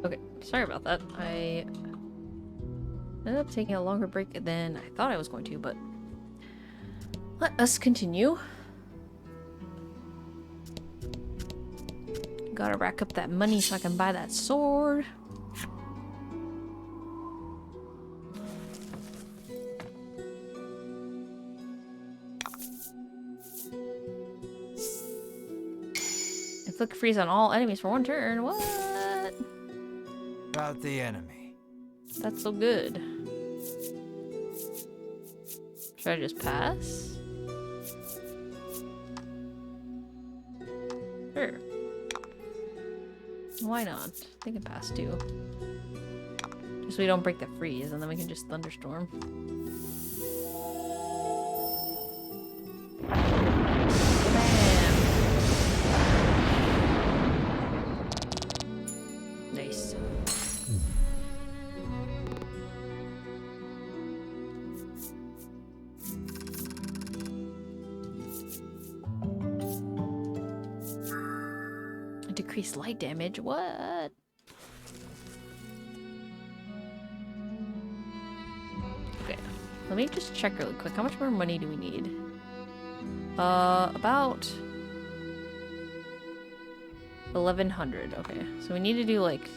Okay, sorry about that. I ended up taking a longer break than I thought I was going to, but let us continue. Gotta rack up that money so I can buy that sword. Inflict freeze on all enemies for 1 turn. What? About the enemy. That's so good. Should I just pass? Sure. Why not? They can pass too. Just so we don't break the freeze, and then we can just thunderstorm. Bam! Nice. Decrease light damage? What? Okay, let me just check really quick. How much more money do we need? About 1,100. Okay, so we need to do like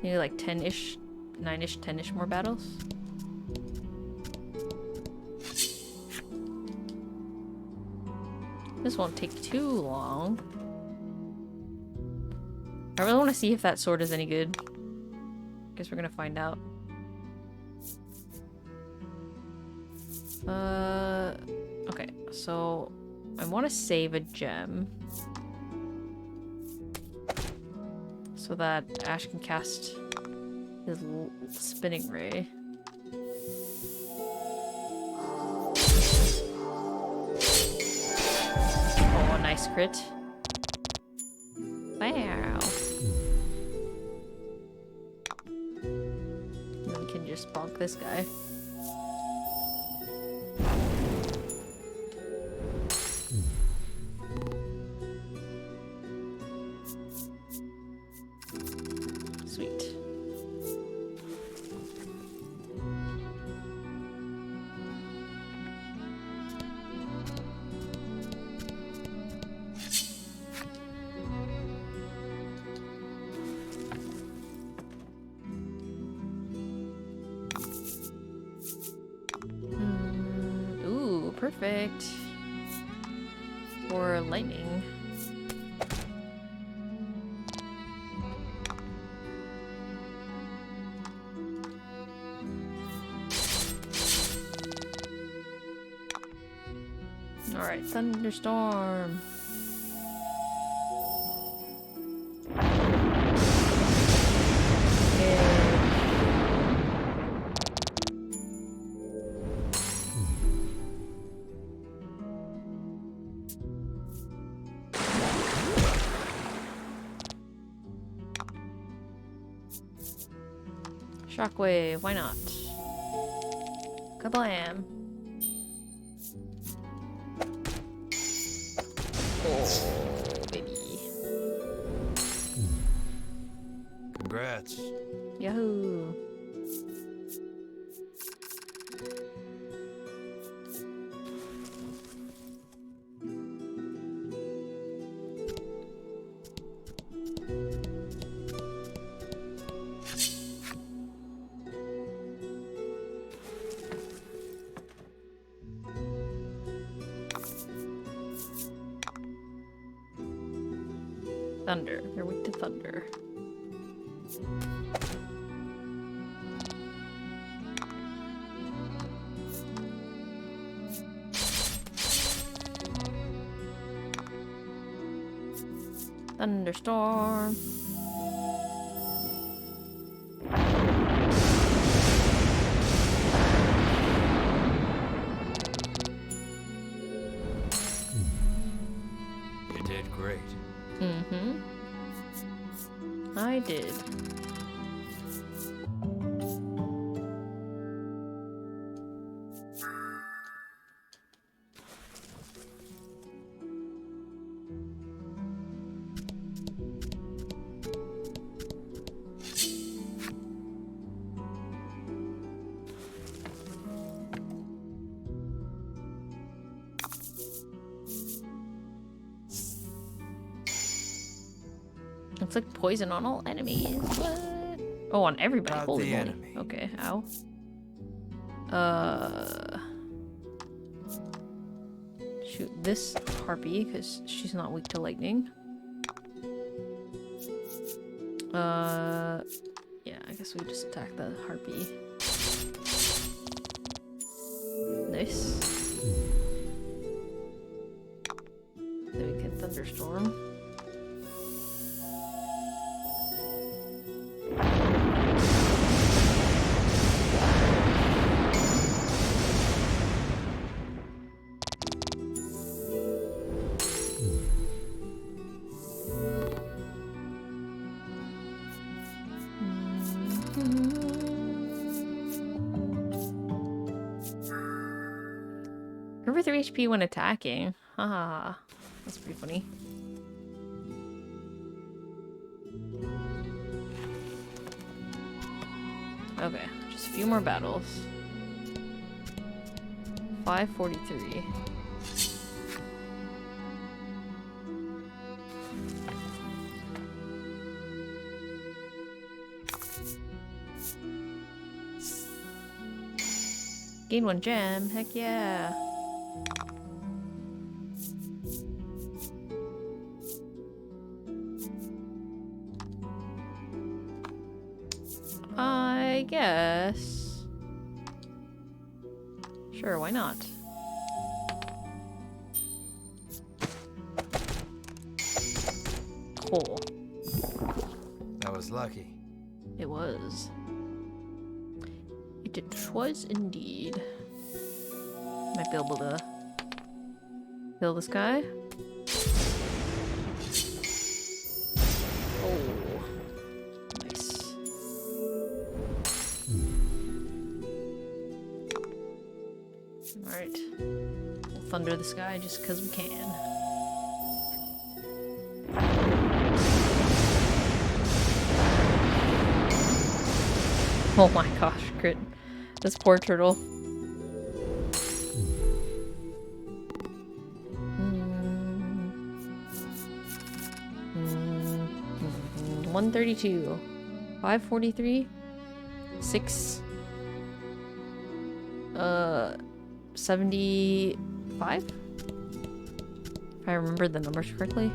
10-ish, 9-ish, 10-ish more battles. This won't take too long. I really want to see if that sword is any good. Guess we're gonna find out. Okay, so I want to save a gem so that Ash can cast his spinning ray. Oh, nice crit. Wow. And we can just bonk this guy. Sweet. Ooh, perfect. For lightning. Alright, thunderstorm. Shockwave, why not? Kablam. Oh, baby. Congrats. Yahoo. Thunder. They're weak to thunder. Thunderstorm. You did great. Mm-hmm. I did. Looks like poison on all enemies. What? Oh, on everybody. About Holy the moly. enemy. Okay, ow. Shoot this harpy, because she's not weak to lightning. Yeah, I guess we just attack the harpy. Nice. Then we can thunderstorm. Over 3 HP when attacking. Haha. That's pretty funny. Okay, just a few more battles. 543. Gain 1 gem. Heck yeah. I guess. Sure, why not? Cool. That was lucky. It was. It was indeed. Might be able to kill this guy. Oh. Nice. Alright. We'll thunder this guy just because we can. Oh my gosh, crit. This poor turtle. 132. 543. 6. 75? If I remember the numbers correctly.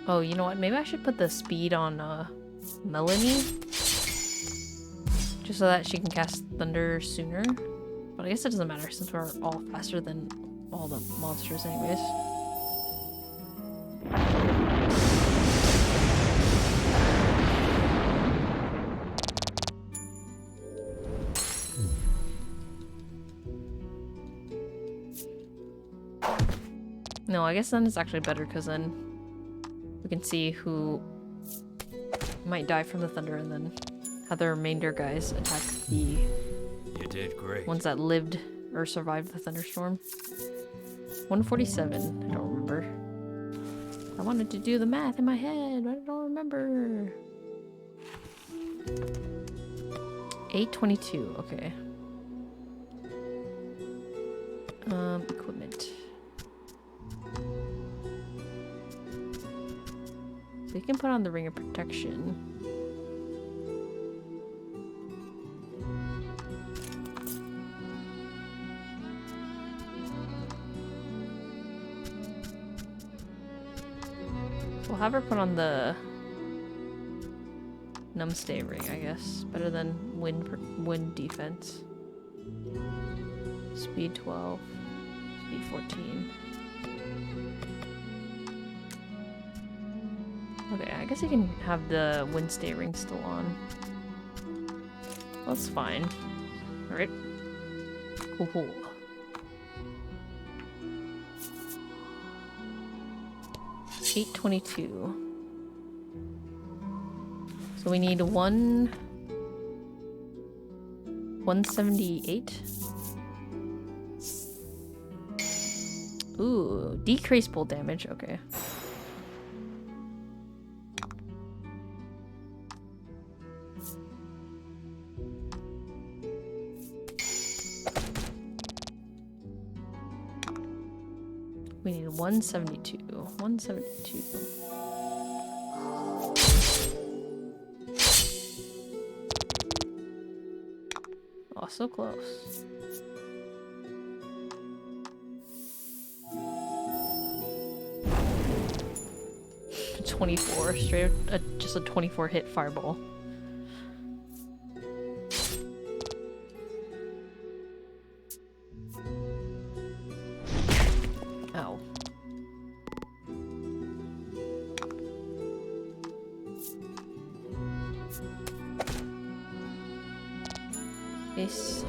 Oh, you know what? Maybe I should put the speed on Melanie. Just so that she can cast Thunder sooner. But I guess it doesn't matter since we're all faster than all the monsters anyways. No, I guess then it's actually better because then we can see who might die from the thunder and then have the remainder guys attack the You did great. ones that lived or survived the thunderstorm. 147. I don't remember. I wanted to do the math in my head, but I don't remember. 822. Okay. Equipment. So we can put on the ring of protection. We'll have her put on the numbstay ring, I guess. Better than wind defense. Speed 12. Speed 14. Okay, I guess I can have the windstay ring still on. That's fine. Alright. Cool. $822. So we need 178. Ooh, decrease pull damage. Okay. We need 172. 172. Oh, so close. $24. Straight up, just a 24 hit fireball. Ow. This.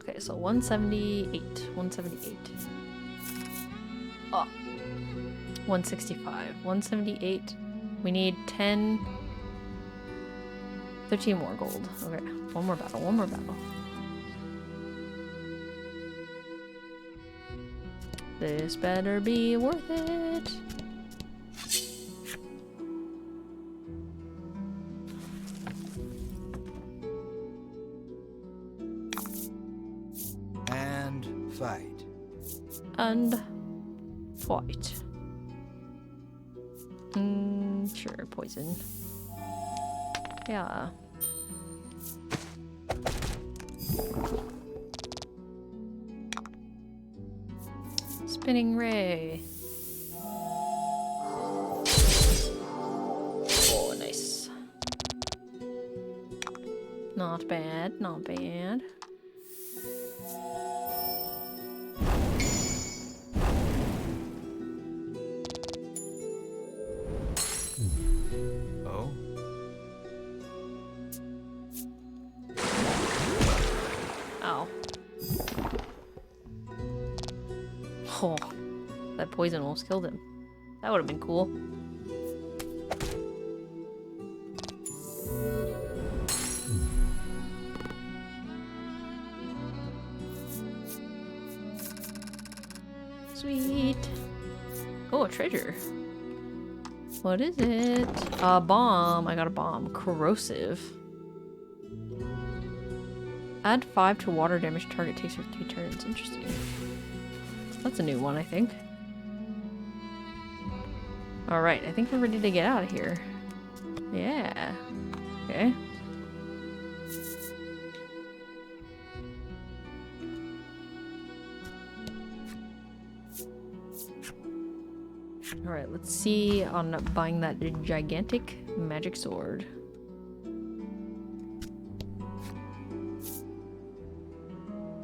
Okay, so 178. 178. Oh. 165. 178. We need 10. 13 more gold. Okay. One more battle. One more battle. This better be worth it. And fight. And fight. Sure, poison. Yeah. Spinning ray. Oh, nice. Not bad, not bad. Oh? Ow. Oh, that poison almost killed him. That would have been cool. Sweet. Oh, a treasure. What is it? A bomb. I got a bomb. Corrosive. Add 5 to water damage target takes for 3 turns. Interesting. That's a new one, I think. Alright, I think we're ready to get out of here. Yeah. Okay. Alright, let's see on buying that gigantic magic sword.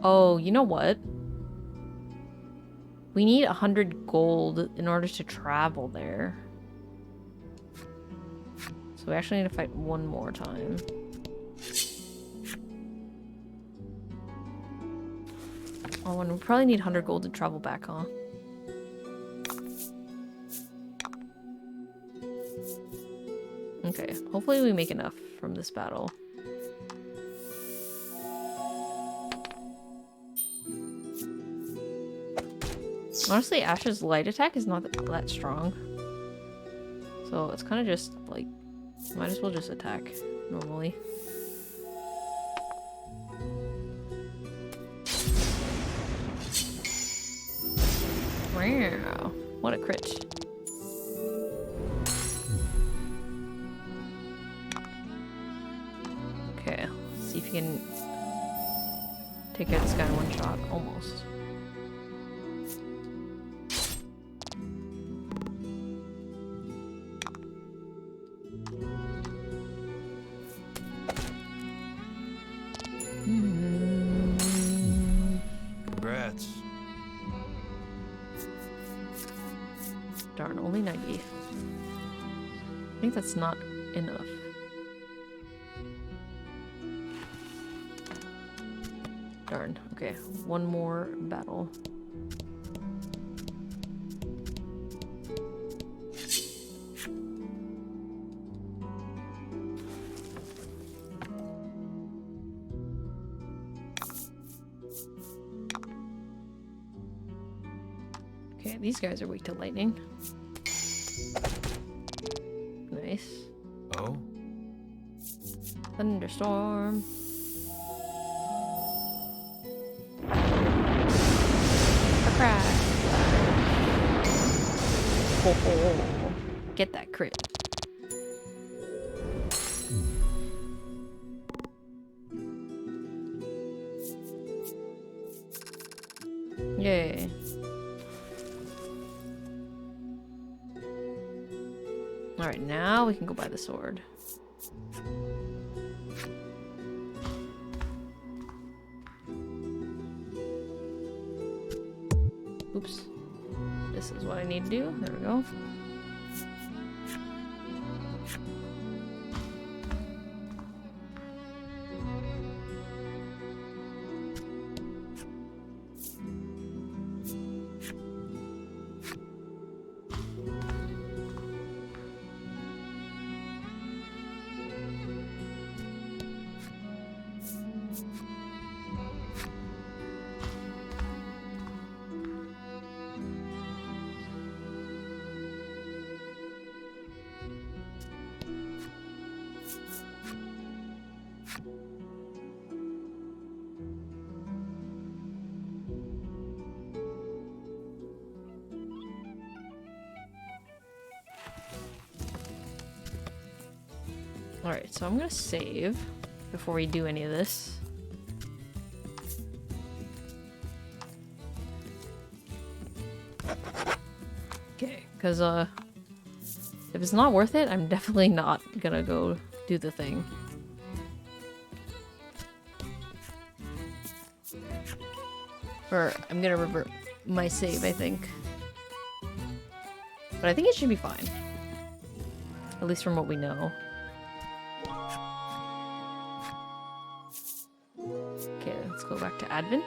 Oh, you know what? We need 100 gold in order to travel there. So we actually need to fight one more time. Oh, and we probably need 100 gold to travel back, huh? Okay, hopefully we make enough from this battle. Honestly, Ash's light attack is not that strong. So it's kind of just like, might as well just attack normally. Wow, what a crit. Okay, let's see if you can take out this guy in one shot. Almost. Congrats. Darn, only 90. I think that's not enough. Darn. Okay, one more battle. these guys are weak to lightning. Nice. Oh? Thunderstorm. A crash. Oh, get that crit. Yay. Alright, now we can go buy the sword. Oops. This is what I need to do. There we go. Alright, so I'm gonna save before we do any of this. Okay, because if it's not worth it, I'm definitely not gonna go do the thing. Or I'm gonna revert my save, I think. But I think it should be fine. At least from what we know. Okay, let's go back to Advent.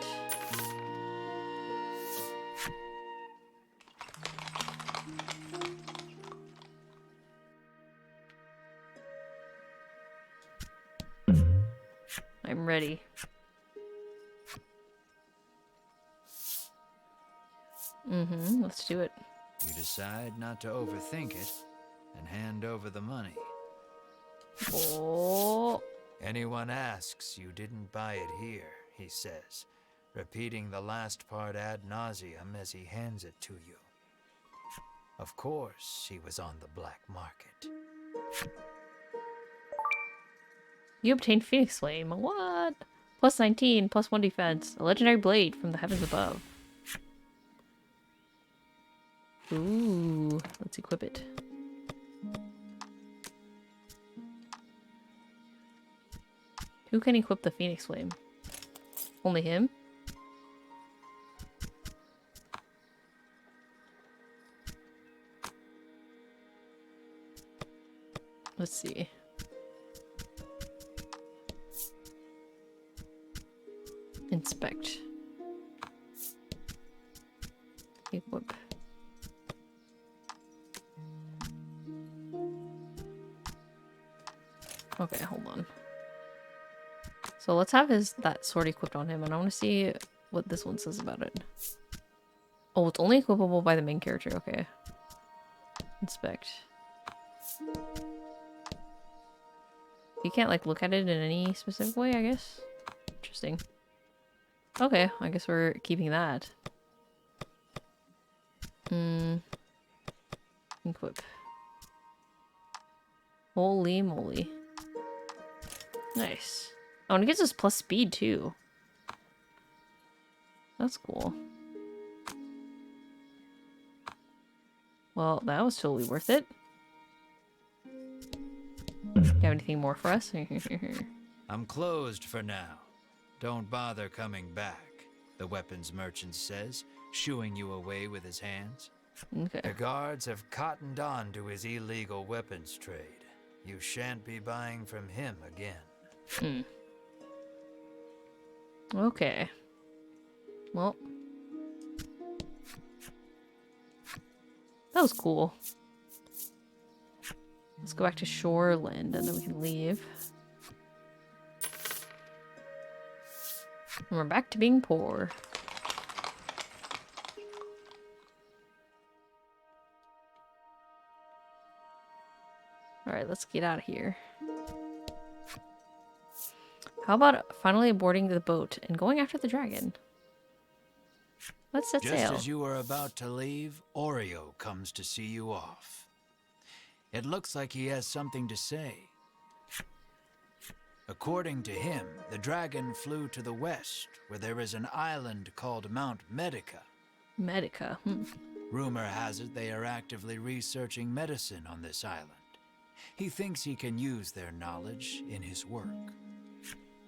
I'm ready. Let's do it. You decide not to overthink it and hand over the money. Oh. Anyone asks, you didn't buy it here, he says, repeating the last part ad nauseum as he hands it to you. Of course, he was on the black market. You obtained Phoenixflame. What? Plus 19, plus 1 defense. A legendary blade from the heavens above. Ooh, let's equip it. Who can equip the Phoenixflame? Only him? Let's see. Inspect. Equip. Okay, hold on. So let's have that sword equipped on him, and I want to see what this one says about it. Oh, it's only equipable by the main character. Okay. Inspect. You can't, like, look at it in any specific way, I guess? Interesting. Okay, I guess we're keeping that. Equip. Holy moly. Nice. Oh, and it gives us plus speed, too. That's cool. Well, that was totally worth it. Do you have anything more for us? I'm closed for now. Don't bother coming back, the weapons merchant says, shooing you away with his hands. Okay. The guards have cottoned on to his illegal weapons trade. You shan't be buying from him again. Okay. Well. That was cool. Let's go back to Shoreland and then we can leave. And we're back to being poor. Alright, let's get out of here. How about finally boarding the boat and going after the dragon? Let's set sail. Just as you are about to leave, Oreo comes to see you off. It looks like he has something to say. According to him, the dragon flew to the west, where there is an island called Mount Medica. Medica. Rumor has it they are actively researching medicine on this island. He thinks he can use their knowledge in his work.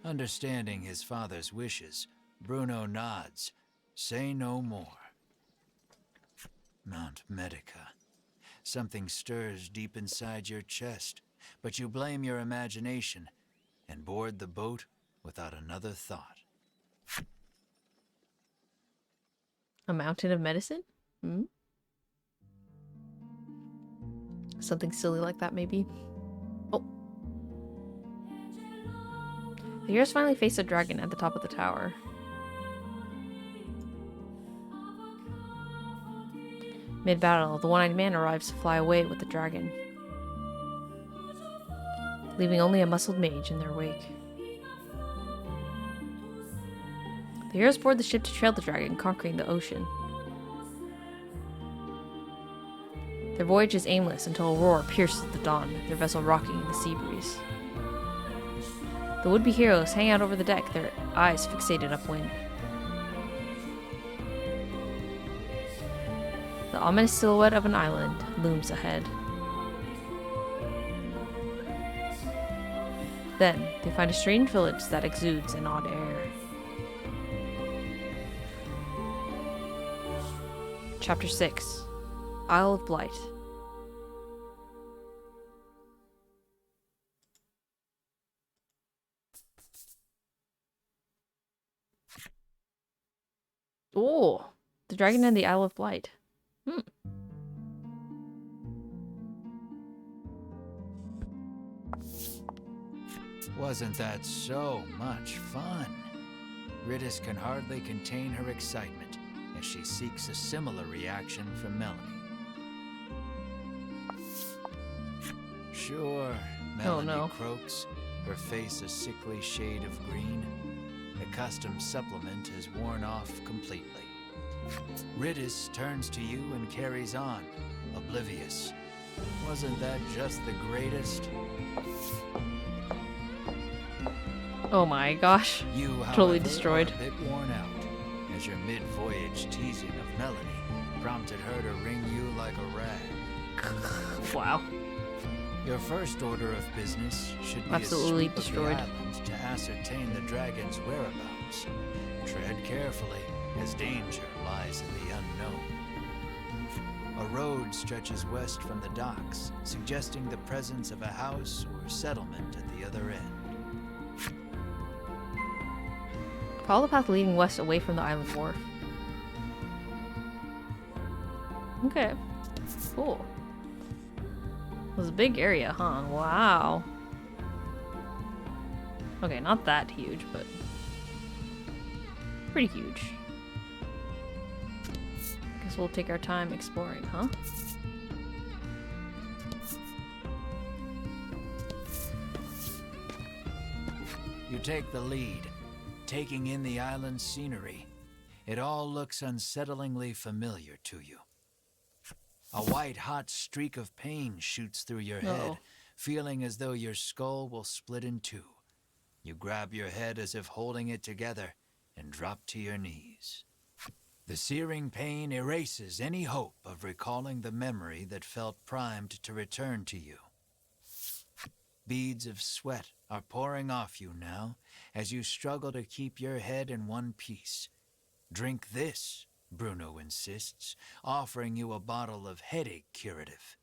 Understanding his father's wishes, Bruno nods. Say no more. Mount Medica. Something stirs deep inside your chest, but you blame your imagination and board the boat without another thought. A mountain of medicine? Something silly like that, maybe. Oh. The heroes finally face a dragon at the top of the tower. Mid-battle, the one-eyed man arrives to fly away with the dragon, leaving only a muscled mage in their wake. The heroes board the ship to trail the dragon, conquering the ocean. Their voyage is aimless until a roar pierces the dawn, their vessel rocking in the sea breeze. The would-be heroes hang out over the deck, their eyes fixated upwind. The ominous silhouette of an island looms ahead. Then, they find a strange village that exudes an odd air. Chapter 6. Isle of Blight. Oh, the dragon and the Isle of Blight. Wasn't that so much fun? Ritis can hardly contain her excitement as she seeks a similar reaction from Melanie. Sure, Melanie croaks, her face a sickly shade of green. The custom supplement has worn off completely. Ritis turns to you and carries on, oblivious. Wasn't that just the greatest? Oh my gosh. You, however, totally destroyed. Are a bit worn out, as your mid-voyage teasing of Melanie prompted her to wring you like a rag. Wow. Your first order of business should be absolutely a sweep destroyed. of the island to ascertain the dragon's whereabouts. Tread carefully, as danger lies in the unknown. A road stretches west from the docks, suggesting the presence of a house or settlement at the other end. Follow the path leading west away from the island wharf. Okay. Cool. It was a big area, huh? Wow. Okay, not that huge, but pretty huge. Guess we'll take our time exploring, huh? You take the lead, taking in the island's scenery. It all looks unsettlingly familiar to you. A white-hot streak of pain shoots through your head, feeling as though your skull will split in two. You grab your head as if holding it together and drop to your knees. The searing pain erases any hope of recalling the memory that felt primed to return to you. Beads of sweat are pouring off you now as you struggle to keep your head in one piece. Drink this, Bruno insists, offering you a bottle of headache curative.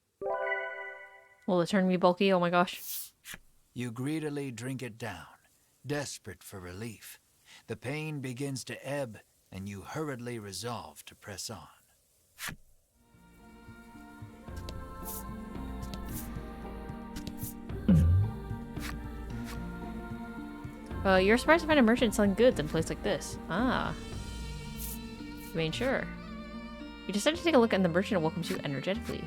Will it turn me bulky? Oh my gosh. You greedily drink it down, desperate for relief. The pain begins to ebb, and you hurriedly resolve to press on. You're surprised to find a merchant selling goods in a place like this. Ah. I mean, sure. You decide to take a look, and the merchant welcomes you energetically.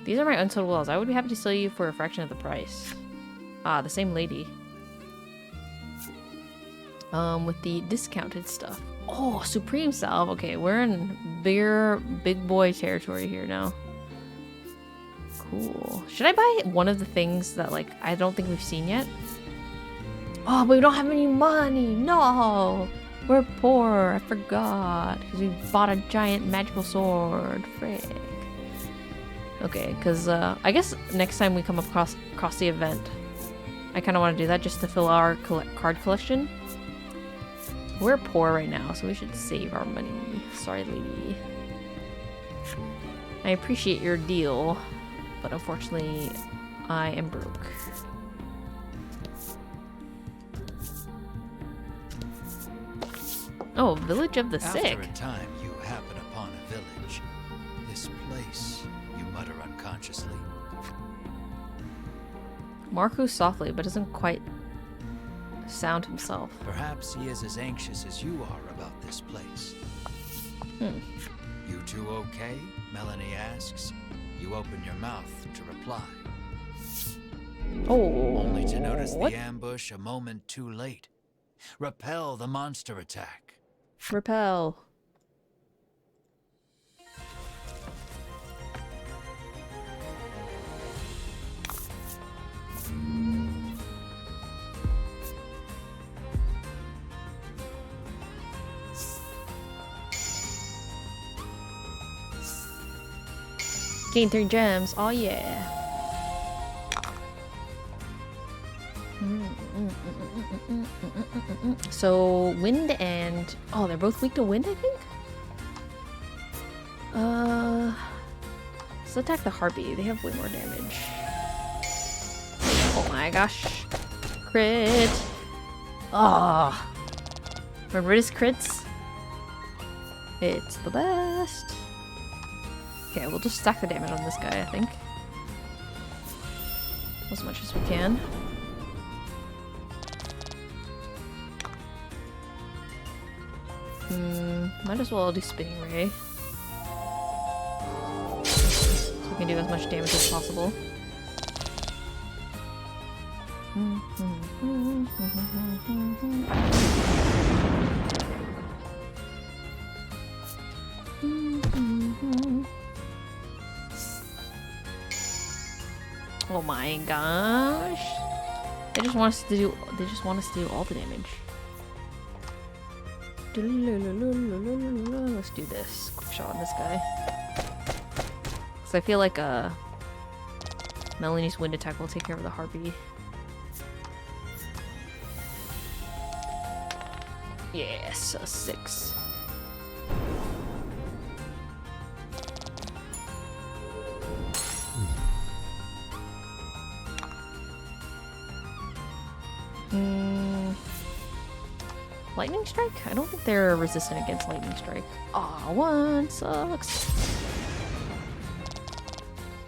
These are my untold wells. I would be happy to sell you for a fraction of the price. Ah, the same lady. With the discounted stuff. Oh, Supreme Salve. Okay, we're in big boy territory here now. Cool. Should I buy one of the things that, like, I don't think we've seen yet? Oh, but we don't have any money. No! We're poor. I forgot. Because we bought a giant magical sword. Frick. Okay, because I guess next time we come across the event, I kind of want to do that just to fill our card collection. We're poor right now, so we should save our money. Sorry, lady. I appreciate your deal, but unfortunately, I am broke. Oh, Village of the Sick. After a time, you happen upon a village. This place, you mutter unconsciously. Marku softly, but doesn't quite sound himself. Perhaps he is as anxious as you are about this place. You two okay? Melanie asks. You open your mouth to reply. Oh. Only to notice the ambush a moment too late. Repel the monster attack. Repel. Gain 3 gems. Oh yeah. So wind and they're both weak to wind, I think. Let's attack the harpy. They have way more damage. Oh my gosh. Crit. Ah. Remember his crits? It's the best. Okay, we'll just stack the damage on this guy, I think. As much as we can. Might as well do Spinning Ray. So we can do as much damage as possible. Oh my gosh. They just want us to do all the damage. Let's do this. Quick shot on this guy. Cause I feel like Melanie's wind attack will take care of the harpy. Yes, a 6. Lightning strike? I don't think they're resistant against lightning strike. Aw, 1 sucks.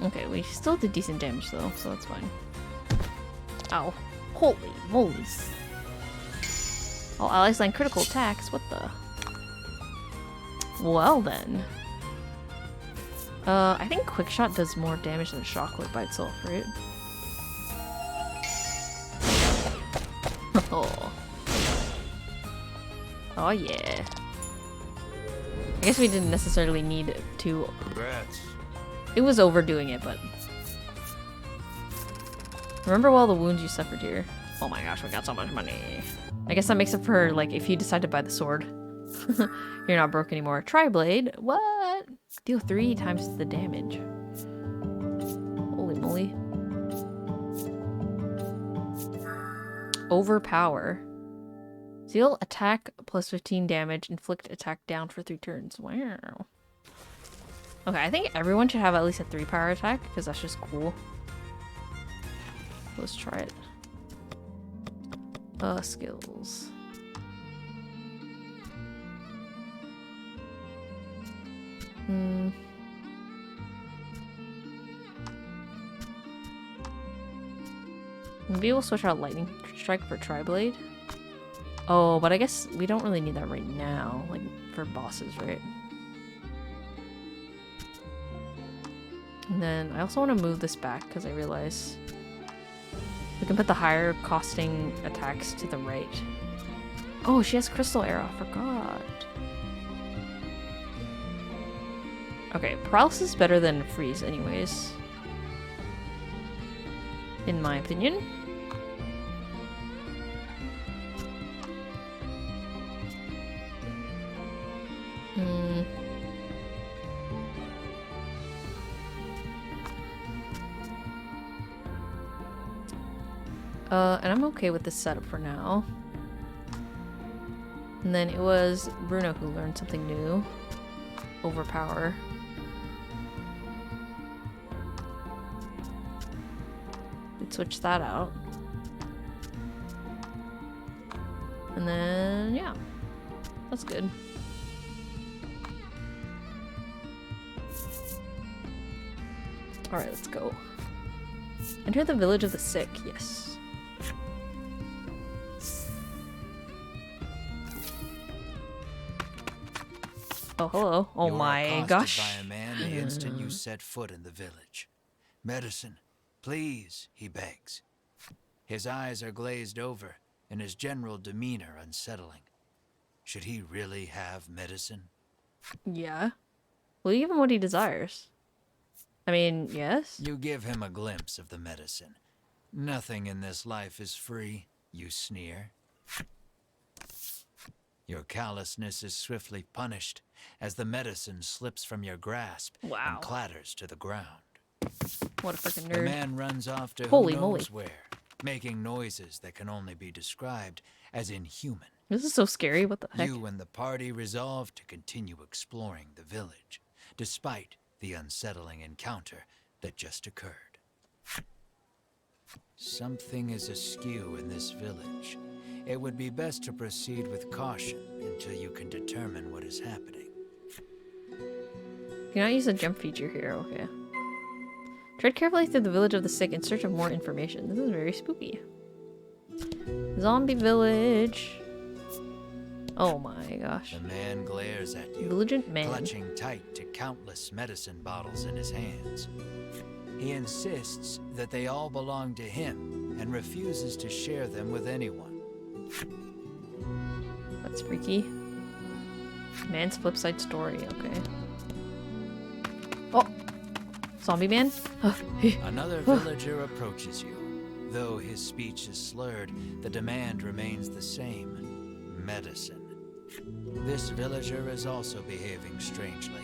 Okay, we still did decent damage though, so that's fine. Ow. Holy moly's. All allies land critical attacks, what the? Well then. I think quick shot does more damage than shockwave by itself, right? Oh. Oh yeah. I guess we didn't necessarily need to. Congrats. It was overdoing it, but remember all the wounds you suffered here. Oh my gosh, we got so much money. I guess that makes up for, like, if you decide to buy the sword. You're not broke anymore. Tri-blade? What? Deal 3 times the damage. Holy moly. Overpower. Deal attack plus 15 damage. Inflict attack down for 3 turns. Wow. Okay, I think everyone should have at least a 3 power attack, because that's just cool. Let's try it. Skills. Maybe we'll switch out lightning strike for tri-blade. Oh, but I guess we don't really need that right now, like for bosses, right? And then I also want to move this back because I realize we can put the higher costing attacks to the right. Oh, she has Crystal Arrow. I forgot. Okay, Paralysis is better than Freeze anyways. In my opinion. And I'm okay with this setup for now. And then it was Bruno who learned something new. Overpower. We'd switch that out. And then, yeah. That's good. Alright, let's go. Enter the village of the sick, yes. Oh, hello. Oh You are my accosted gosh. by a man the instant you set foot in the village. Medicine, please, he begs. His eyes are glazed over, and his general demeanor unsettling. Should he really have medicine? Yeah. Well, you give him what he desires. I mean, yes. You give him a glimpse of the medicine. Nothing in this life is free, you sneer. Your callousness is swiftly punished as the medicine slips from your grasp and clatters to the ground. What a freaking nerd. The man runs off to Holy who moly. knows where, making noises that can only be described as inhuman. This is so scary. What the heck? You and the party resolve to continue exploring the village, despite the unsettling encounter that just occurred. Something is askew in this village. It would be best to proceed with caution until you can determine what is happening. You cannot use the jump feature here, okay. Tread carefully through the village of the sick in search of more information. This is very spooky. Zombie village. Oh my gosh. The man glares at you, Vigilant man. clutching tight to countless medicine bottles in his hands. He insists that they all belong to him and refuses to share them with anyone. That's freaky. Man's flip side story, okay. Oh! Zombie man? Another villager approaches you. Though his speech is slurred, the demand remains the same. Medicine. This villager is also behaving strangely.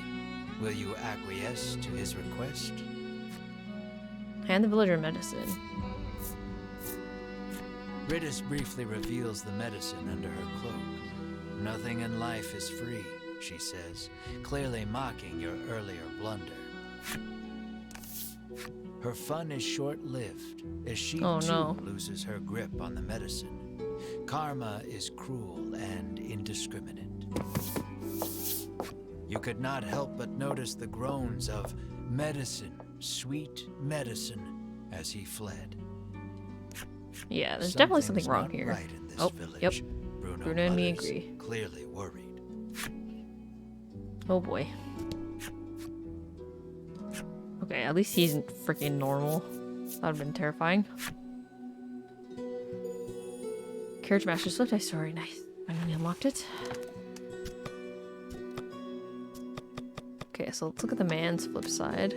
Will you acquiesce to his request? Hand the villager medicine. Ritis briefly reveals the medicine under her cloak. Nothing in life is free, she says, clearly mocking your earlier blunder. Her fun is short-lived, as she too loses her grip on the medicine. Karma is cruel and indiscriminate. You could not help but notice the groans of medicine, sweet medicine, as he fled. Yeah, there's definitely something wrong here. Right in this village. Yep. Bruno and me mutters, agree. clearly worried. Oh boy. Okay, at least he's freaking normal. That would have been terrifying. Carriage Master Swift Eye Story, nice. Finally unlocked it. Okay, so let's look at the man's flip side.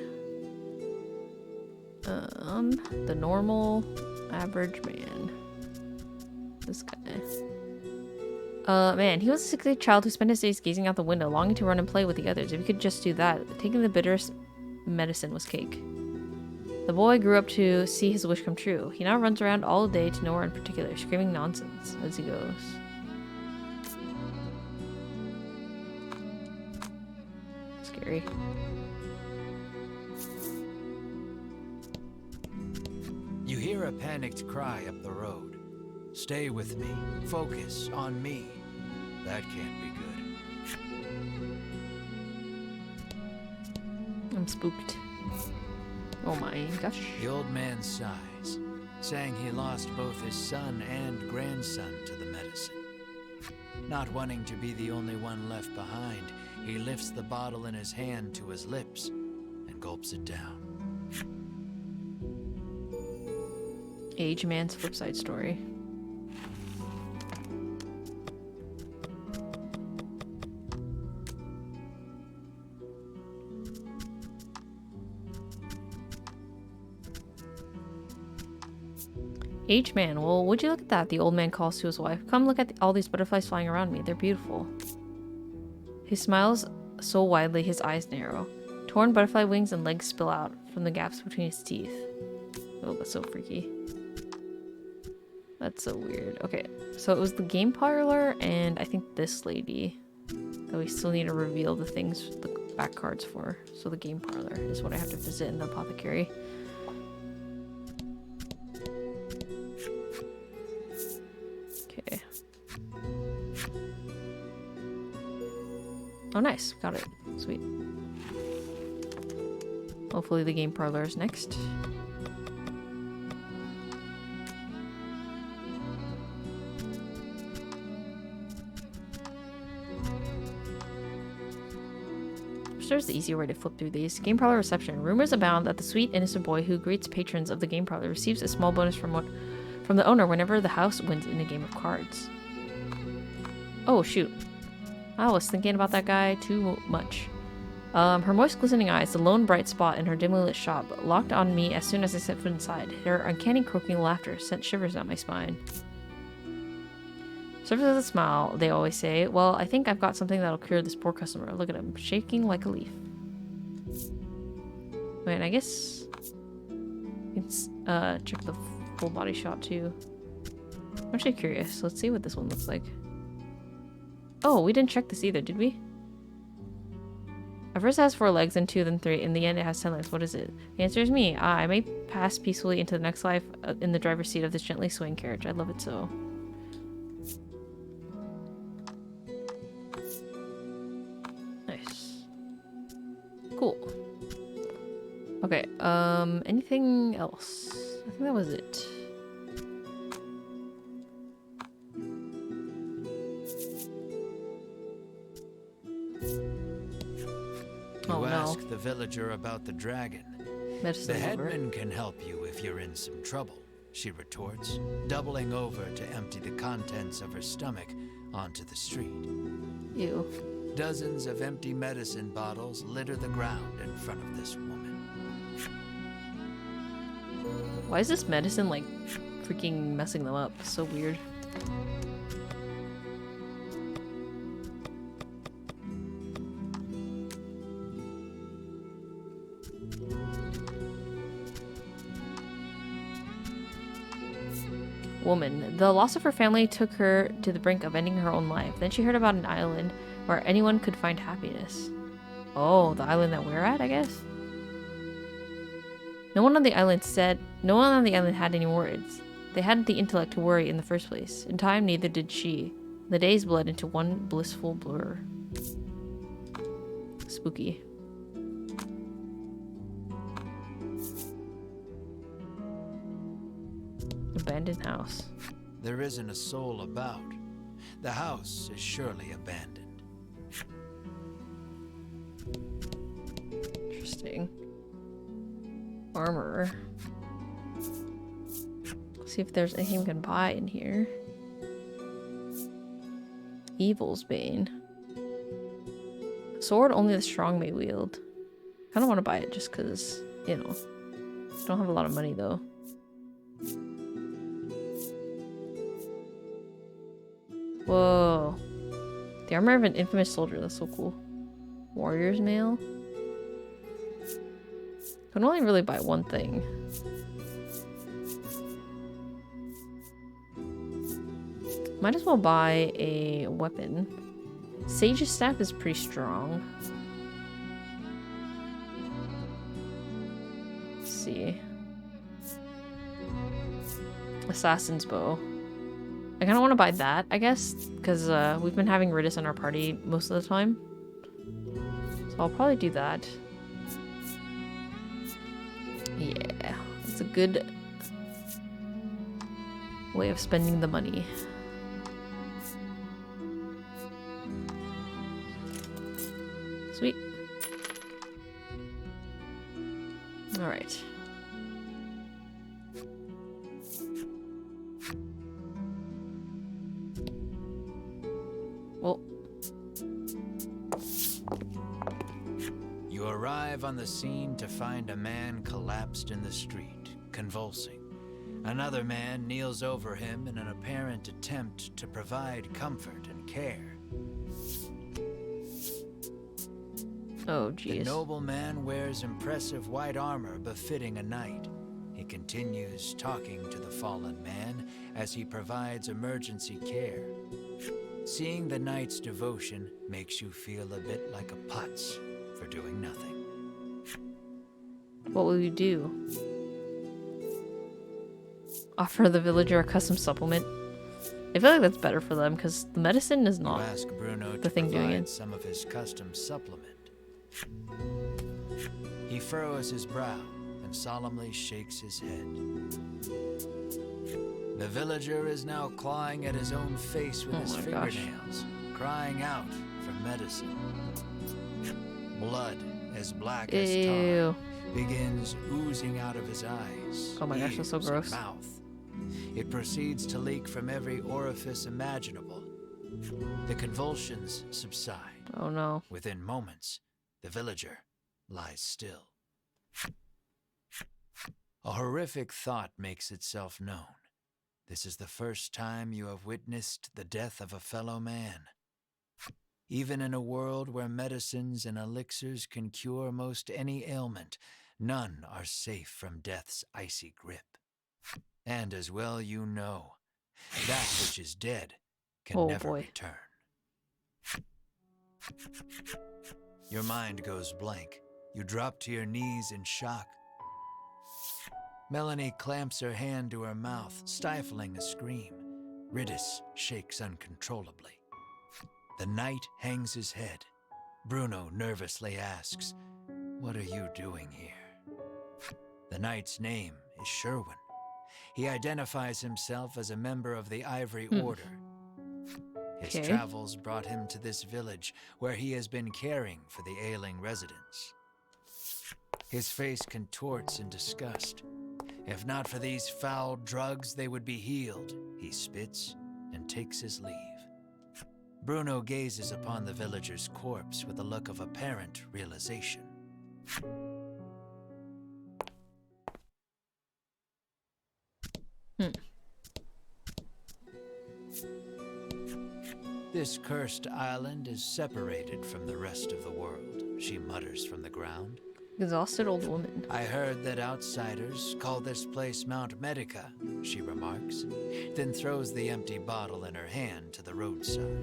The normal, average man. This guy. Man, he was a sickly child who spent his days gazing out the window, longing to run and play with the others. If he could just do that, taking the bitterest medicine was cake. The boy grew up to see his wish come true. He now runs around all day to nowhere in particular, screaming nonsense as he goes. Scary. You hear a panicked cry up the road. Stay with me. Focus on me. That can't be good. I'm spooked. Oh my gosh. The old man sighs, saying he lost both his son and grandson to the medicine. Not wanting to be the only one left behind, he lifts the bottle in his hand to his lips and gulps it down. Age Man's flip side story. Age Man, well, would you look at that? The old man calls to his wife. Come look at all these butterflies flying around me. They're beautiful. He smiles so widely his eyes narrow. Torn butterfly wings and legs spill out from the gaps between his teeth. Oh, that's so freaky. That's so weird. Okay, so it was the game parlor and I think this lady that we still need to reveal the things, the back cards for. So the game parlor is what I have to visit in the apothecary. Okay. Oh, nice. Got it. Sweet. Hopefully the game parlor is next. There's the easier way to flip through these. Game parlor reception. Rumors abound that the sweet, innocent boy who greets patrons of the game parlor receives a small bonus from the owner whenever the house wins in a game of cards. Oh, shoot. I was thinking about that guy too much. Her moist, glistening eyes, the lone bright spot in her dimly lit shop, locked on me as soon as I set foot inside. Her uncanny croaking laughter sent shivers down my spine. Serves with a smile, they always say. Well, I think I've got something that'll cure this poor customer. Look at him, shaking like a leaf. Wait, I guess you can check the full body shot too. I'm actually curious. Let's see what this one looks like. Oh, we didn't check this either, did we? At first it has 4 legs, then 2, then 3. In the end it has 10 legs. What is it? The answer is me. I may pass peacefully into the next life in the driver's seat of this gently swaying carriage. I love it so. Nice. Cool. Okay, anything else? I think that was it. You ask the villager about the dragon. Medicine The over. headman can help you if you're in some trouble, she retorts, doubling over to empty the contents of her stomach onto the street. Ew. Dozens of empty medicine bottles litter the ground in front of this woman. Why is this medicine like freaking messing them up? So weird. Woman. The loss of her family took her to the brink of ending her own life. Then she heard about an island where anyone could find happiness. Oh, the island that we're at, I guess? No one on the island had any words. They hadn't the intellect to worry in the first place. In time, neither did she. The days bled into one blissful blur. Spooky. Abandoned house. There isn't a soul about. The house is surely abandoned. Interesting. Armor. Let's see if there's anything we can buy in here. Evil's Bane. Sword only the strong may wield. I don't want to buy it just because, you know, don't have a lot of money though. Whoa. The armor of an infamous soldier. That's so cool. Warrior's mail. Can only really buy one thing. Might as well buy a weapon. Sage's staff is pretty strong. Let's see. Assassin's bow. I kind of want to buy that, I guess, because we've been having Ridis in our party most of the time. So I'll probably do that. Yeah, it's a good way of spending the money. Sweet. Alright. arrive on the scene to find a man collapsed in the street, convulsing. Another man kneels over him in an apparent attempt to provide comfort and care. Oh, The jeez. nobleman wears impressive white armor befitting a knight. He continues talking to the fallen man as he provides emergency care. Seeing the knight's devotion makes you feel a bit like a putz for doing nothing. What will you do? Offer the villager a custom supplement? I feel like that's better for them because the medicine is You not. ask Bruno the to thing doing provide it. some of his custom supplement. He furrows his brow and solemnly shakes his head. The villager is now clawing at his own face with his my gosh. fingernails, crying out for medicine. Blood, as black as tar, Ew. begins oozing out of his eyes, Oh my gosh, that's so ears, and gross. mouth. It proceeds to leak from every orifice imaginable. The convulsions subside. Oh no. Within moments, the villager lies still. A horrific thought makes itself known. This is the first time you have witnessed the death of a fellow man. Even in a world where medicines and elixirs can cure most any ailment, none are safe from death's icy grip. And as well you know, that which is dead can Oh, never boy. return. Your mind goes blank. You drop to your knees in shock. Melanie clamps her hand to her mouth, stifling a scream. Ridis shakes uncontrollably. The knight hangs his head. Bruno nervously asks, "What are you doing here?" The knight's name is Sherwin. He identifies himself as a member of the Ivory Order. His Okay. travels brought him to this village, where he has been caring for the ailing residents. His face contorts in disgust. If not for these foul drugs, they would be healed. He spits and takes his leave. Bruno gazes upon the villager's corpse with a look of apparent realization. This cursed island is separated from the rest of the world, she mutters from the ground. Exhausted old woman. I heard that outsiders call this place Mount Medica, she remarks, then throws the empty bottle in her hand to the roadside.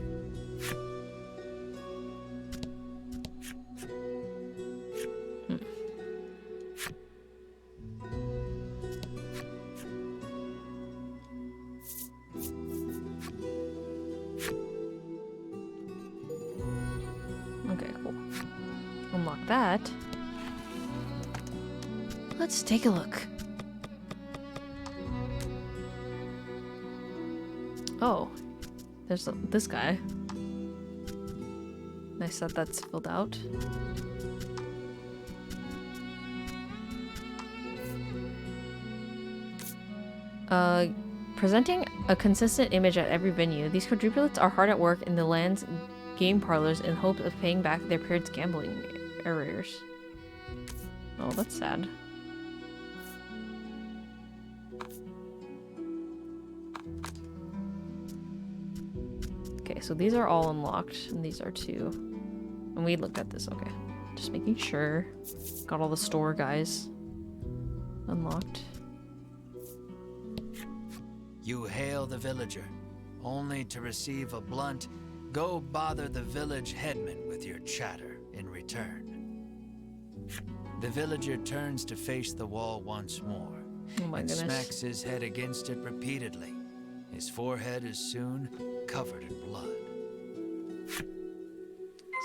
Okay, cool. Unlock that. Let's take a look. Oh, there's this guy. Nice that that's filled out. Presenting a consistent image at every venue, these quadruplets are hard at work in the land's game parlors in hopes of paying back their parents' gambling arrears. Oh, that's sad. Okay, so these are all unlocked, and these are too. And we looked at this, okay. Just making sure. Got all the store guys unlocked. You hail the villager, only to receive a blunt, "Go bother the village headman with your chatter" in return. The villager turns to face the wall once more, Oh my and goodness. smacks his head against it repeatedly. His forehead is soon covered in blood.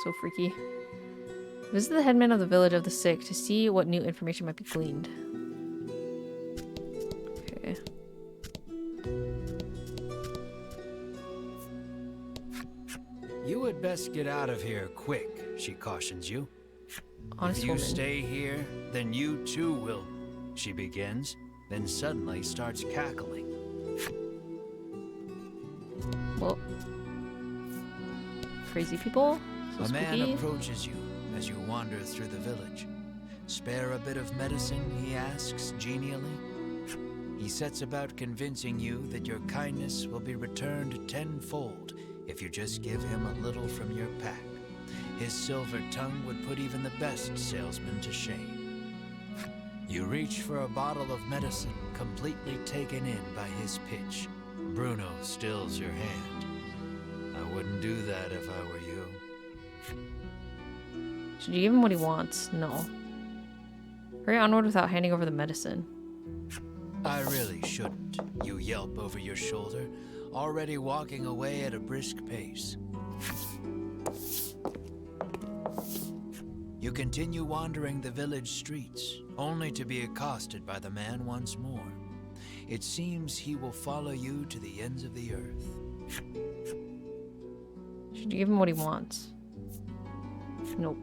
So freaky. Visit the headman of the village of the sick to see what new information might be gleaned. Okay. You had best get out of here quick, she cautions you. Honest If you woman. stay here, then you too will, she begins, then suddenly starts cackling. Well. Crazy people? So A man spooky. approaches you as you wander through the village. Spare a bit of medicine, he asks genially. He sets about convincing you that your kindness will be returned tenfold if you just give him a little from your pack. His silver tongue would put even the best salesman to shame. You reach for a bottle of medicine, completely taken in by his pitch. Bruno stills your hand. I wouldn't do that if I were you. Should you give him what he wants? No. Hurry onward without handing over the medicine. I really shouldn't, you yelp over your shoulder, already walking away at a brisk pace. You continue wandering the village streets, only to be accosted by the man once more. It seems he will follow you to the ends of the earth. Should you give him what he wants? Nope.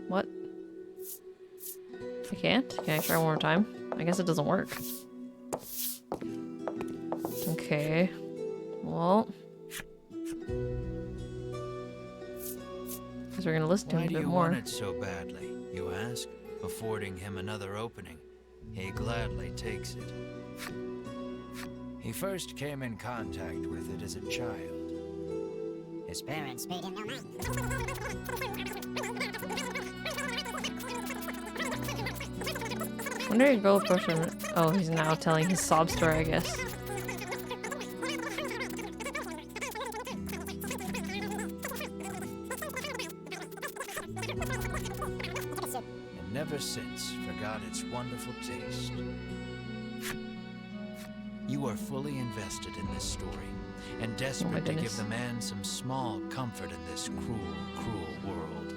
What? I can't? Can I try one more time? I guess it doesn't work. Okay. Well. Guess we're gonna listen to him a bit Why do you more. want it so badly, you ask, affording him another opening. He gladly takes it. He first came in contact with it as a child. His parents paid him no mind. When did a girl approach him? Oh, he's now telling his sob story, I guess. And never since forgot its wonderful taste. You are fully invested in this story, and desperate to give the man some small comfort in this cruel, cruel world.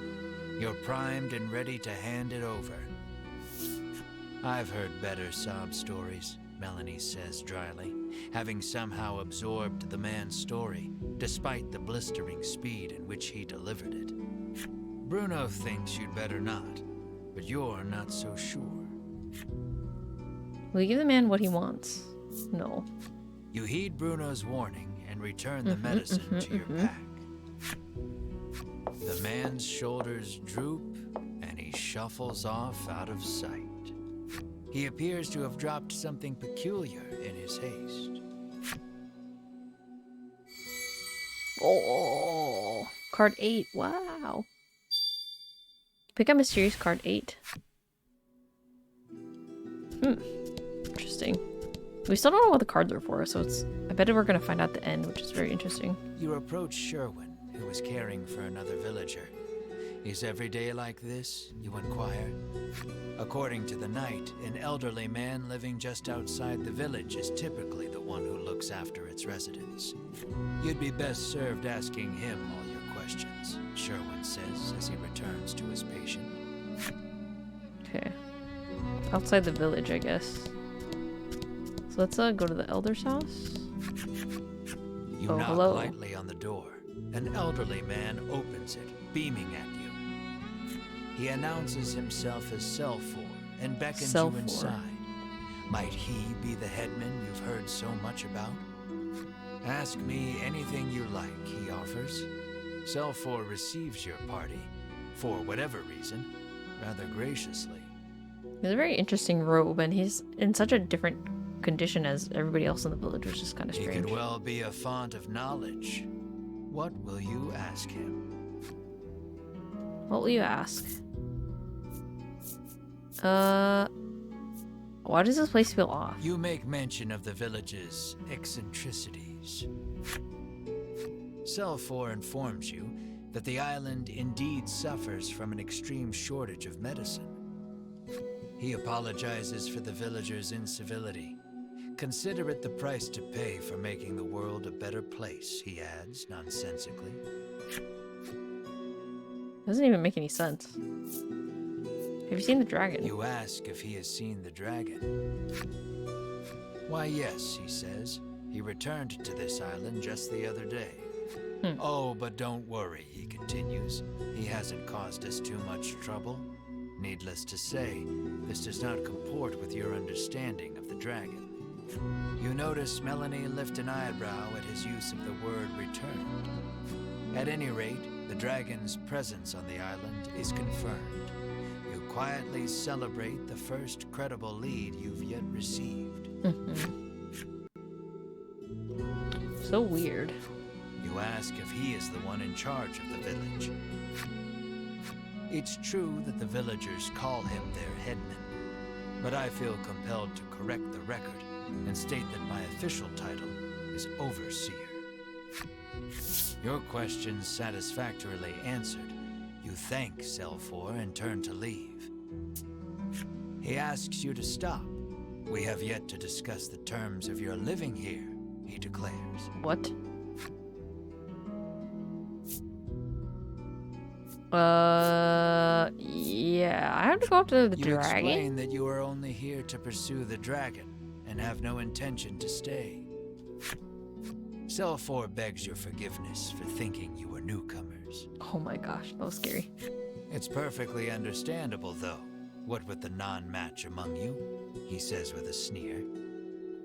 You're primed and ready to hand it over. I've heard better sob stories, Melanie says dryly, having somehow absorbed the man's story, despite the blistering speed in which he delivered it. Bruno thinks you'd better not, but you're not so sure. Will you give the man what he wants? No. You heed Bruno's warning and return the medicine to your pack. The man's shoulders droop, and he shuffles off out of sight. He appears to have dropped something peculiar in his haste. Oh, card 8. Wow. Pick up mysterious card 8. Interesting. We still don't know what the cards are for, so I bet we're gonna find out at the end, which is very interesting. You approach Sherwin, who is caring for another villager. Is every day like this, you inquire? According to the knight, an elderly man living just outside the village is typically the one who looks after its residents. You'd be best served asking him all your questions, Sherwin says as he returns to his patient. Okay. Outside the village, I guess. So let's go to the elder's house. You Oh, knock hello. lightly on the door. An elderly man opens it, beaming at you. He announces himself as Selfor and beckons you inside. Might he be the headman you've heard so much about? Ask me anything you like, he offers. Selfor receives your party, for whatever reason, rather graciously. He has a very interesting robe, and he's in such a different condition as everybody else in the village, which is kind of strange. He could well be a font of knowledge. What will you ask him? What will you ask? Why does this place feel off? You make mention of the village's eccentricities. Selfor informs you that the island indeed suffers from an extreme shortage of medicine. He apologizes for the villagers' incivility. Consider it the price to pay for making the world a better place, he adds nonsensically. Doesn't even make any sense. Have you seen the dragon? You ask if he has seen the dragon. Why, yes, he says. He returned to this island just the other day. Oh, but don't worry, he continues. He hasn't caused us too much trouble. Needless to say, this does not comport with your understanding of the dragon. You notice Melanie lift an eyebrow at his use of the word returned. At any rate, the dragon's presence on the island is confirmed. You quietly celebrate the first credible lead you've yet received. So weird. You ask if he is the one in charge of the village. It's true that the villagers call him their headman, but I feel compelled to correct the record and state that my official title is Overseer. Your questions satisfactorily answered. You thank Selfor and turn to leave. He asks you to stop. We have yet to discuss the terms of your living here, he declares. What? Yeah, I have to go after the You dragon. explain that you are only here to pursue the dragon and have no intention to stay. Selfor begs your forgiveness for thinking you were newcomers. Oh my gosh, that was scary. It's perfectly understandable, though. What with the non-match among you, he says with a sneer.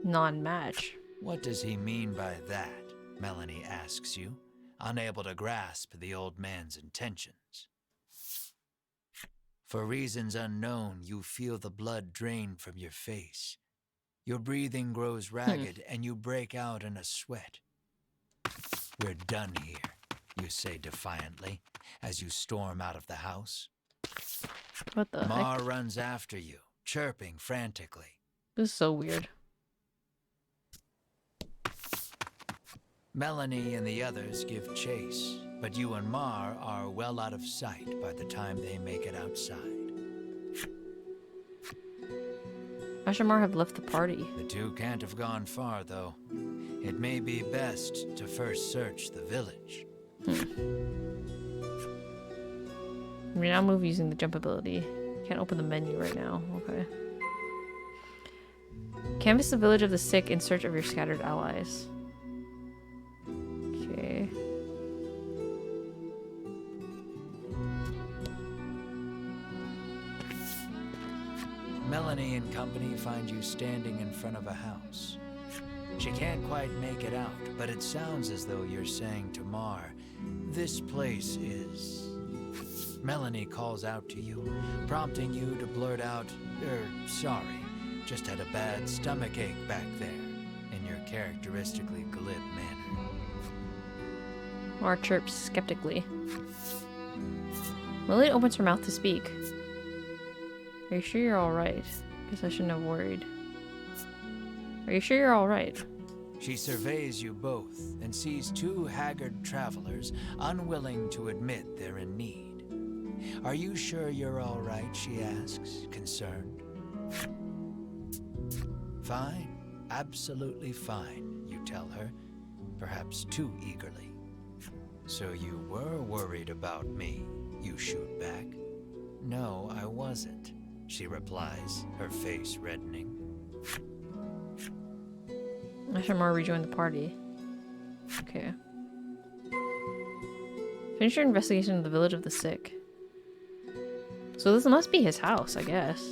Non-match. What does he mean by that? Melanie asks you, unable to grasp the old man's intentions. For reasons unknown, you feel the blood drain from your face. Your breathing grows ragged and you break out in a sweat. We're done here, you say defiantly, as you storm out of the house. What the Mar heck? runs after you, chirping frantically. This is so weird. Melanie and the others give chase, but you and Mar are well out of sight by the time they make it outside. Why should Mar have left the party? The two can't have gone far, though. It may be best to first search the village. We now move using the jump ability. Can't open the menu right now. Okay. Canvass the village of the sick in search of your scattered allies. Okay. Melanie and company find you standing in front of a house. She can't quite make it out, but it sounds as though you're saying to Mar, "This place is..." Melanie calls out to you, prompting you to blurt out, "Sorry, just had a bad stomachache back there," in your characteristically glib manner. Mar chirps skeptically. Lily opens her mouth to speak. Are you sure you're alright? Guess I shouldn't have worried. Are you sure you're alright? She surveys you both and sees two haggard travelers unwilling to admit they're in need. "Are you sure you're all right?" she asks, concerned. "Fine, absolutely fine," you tell her, perhaps too eagerly. "So you were worried about me," you shoot back. "No, I wasn't," she replies, her face reddening. I should Mar rejoin the party. Okay. Finish your investigation of the village of the sick. So this must be his house, I guess.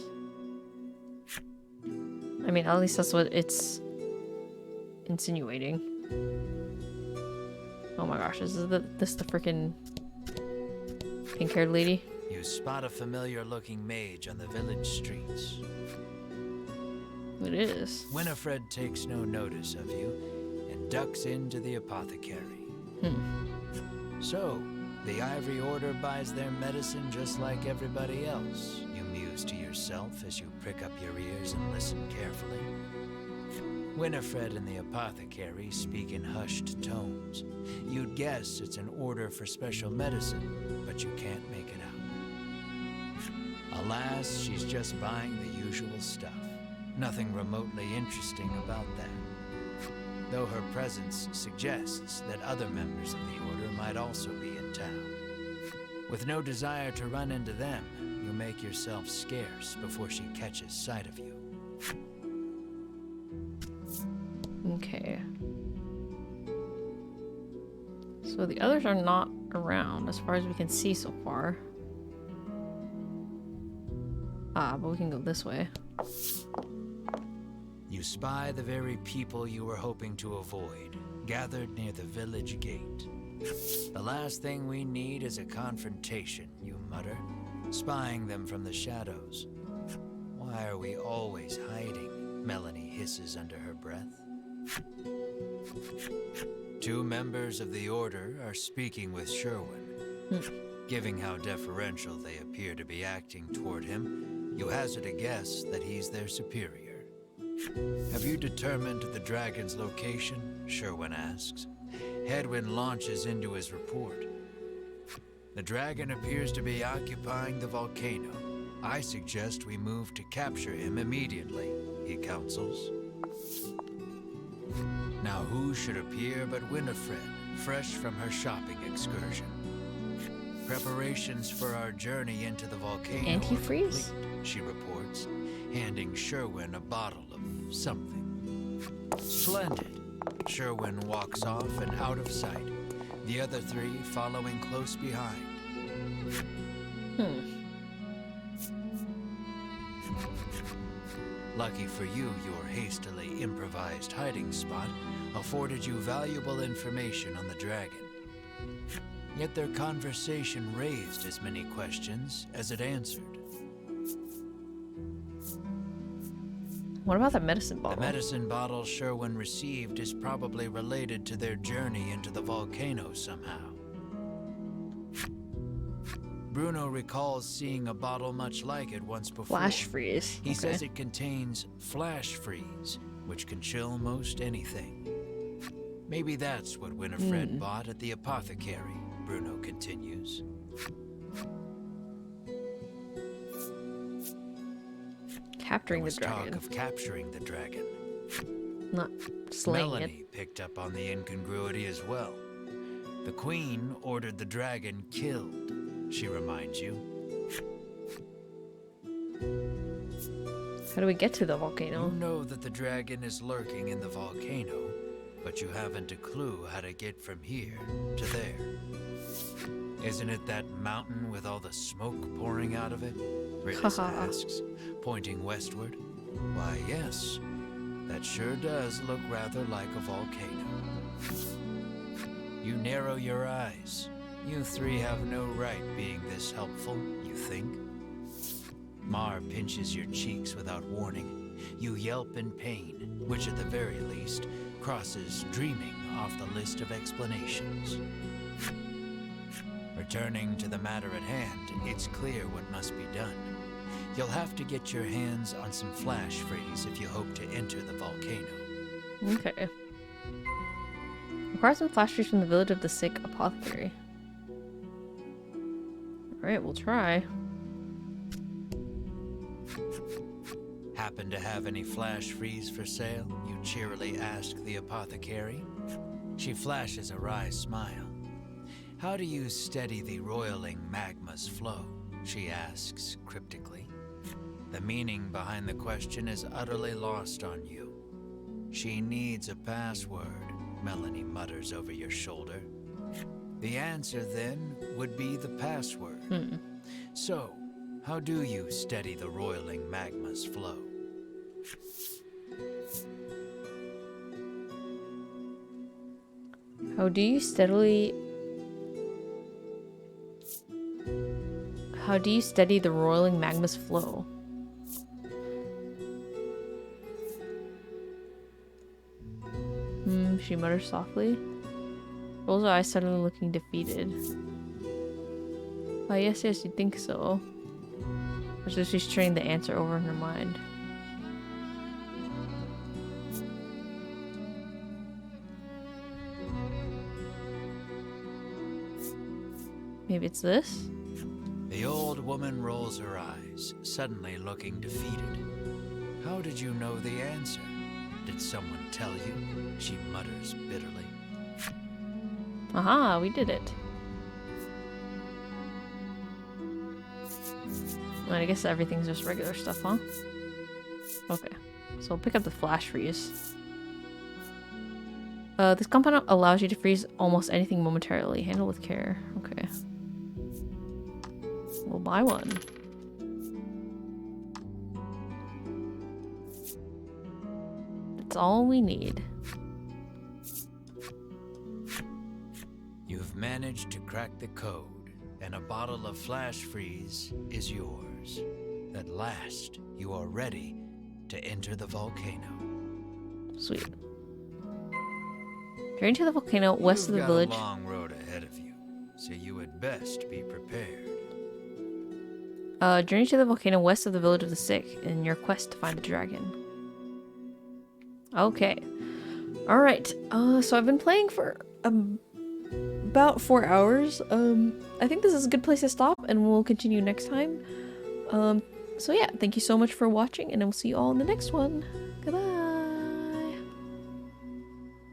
I mean, at least that's what it's insinuating. Oh my gosh, is this the freaking pink-haired lady? You spot a familiar-looking mage on the village streets. It is. Winifred takes no notice of you and ducks into the apothecary. So, the Ivory Order buys their medicine just like everybody else, you muse to yourself as you prick up your ears and listen carefully. Winifred and the apothecary speak in hushed tones. You'd guess it's an order for special medicine, but you can't make it out. Alas, she's just buying the usual stuff. Nothing remotely interesting about that. Though her presence suggests that other members of the order might also be in town. With no desire to run into them, you make yourself scarce before she catches sight of you. Okay. So the others are not around as far as we can see so far. Ah, but we can go this way. You spy the very people you were hoping to avoid, gathered near the village gate. The last thing we need is a confrontation, you mutter, spying them from the shadows. Why are we always hiding? Melanie hisses under her breath. 2 members of the Order are speaking with Sherwin. Given how deferential they appear to be acting toward him, you hazard a guess that he's their superior. Have you determined the dragon's location? Sherwin asks. Hedwin launches into his report. The dragon appears to be occupying the volcano. I suggest we move to capture him immediately, he counsels. Now who should appear but Winifred, fresh from her shopping excursion. Preparations for our journey into the volcano Antifreeze? are complete, she reports, handing Sherwin a bottle of something. Splendid. Sherwin walks off and out of sight, the other 3 following close behind. Lucky for you, your hastily improvised hiding spot afforded you valuable information on the dragon. Yet their conversation raised as many questions as it answered. What about the medicine bottle? The medicine bottle Sherwin received is probably related to their journey into the volcano somehow. Bruno recalls seeing a bottle much like it once before. Flash freeze. He says it contains flash freeze, which can chill most anything. Maybe that's what Winifred bought at the apothecary, Bruno continues. Capturing the dragon. Talk of capturing the dragon. Not slaying Melanie picked up on the incongruity as well. The queen ordered the dragon killed, she reminds you. How do we get to the volcano? You know that the dragon is lurking in the volcano, but you haven't a clue how to get from here to there. Isn't it that mountain with all the smoke pouring out of it? Ritus asks, pointing westward. Why, yes. That sure does look rather like a volcano. You narrow your eyes. You 3 have no right being this helpful, you think. Mar pinches your cheeks without warning. You yelp in pain, which at the very least crosses dreaming off the list of explanations. Returning to the matter at hand, it's clear what must be done. You'll have to get your hands on some flash freeze if you hope to enter the volcano. Okay. Acquire some flash freeze from the village of the sick apothecary. Alright, we'll try. Happen to have any flash freeze for sale? You cheerily ask the apothecary. She flashes a wry smile. How do you steady the roiling magma's flow? She asks cryptically. The meaning behind the question is utterly lost on you. She needs a password, Melanie mutters over your shoulder. The answer, then, would be the password. So, how do you steady the roiling magma's flow? How do you steady the roiling magma's flow? She mutters softly. Rolls her eyes, suddenly looking defeated. Oh, yes, you think so. As if she's turning the answer over in her mind. Maybe it's this? The old woman rolls her eyes, suddenly looking defeated. How did you know the answer? Did someone tell you? She mutters bitterly. Aha, we did it. Well, I guess everything's just regular stuff, huh? Okay, so we'll pick up the flash freeze. This compound allows you to freeze almost anything momentarily. Handle with care. Okay. We'll buy one. That's all we need. You've managed to crack the code, and a bottle of flash freeze is yours. At last, you are ready to enter the volcano. Sweet. Journey to the volcano west of the village. You've got a long road ahead of you, so you had best be prepared. Journey to the volcano west of the village of the sick in your quest to find the dragon. Okay. Alright. So I've been playing for about 4 hours. I think this is a good place to stop, and we'll continue next time. So yeah, thank you so much for watching, and I will see you all in the next one. Goodbye.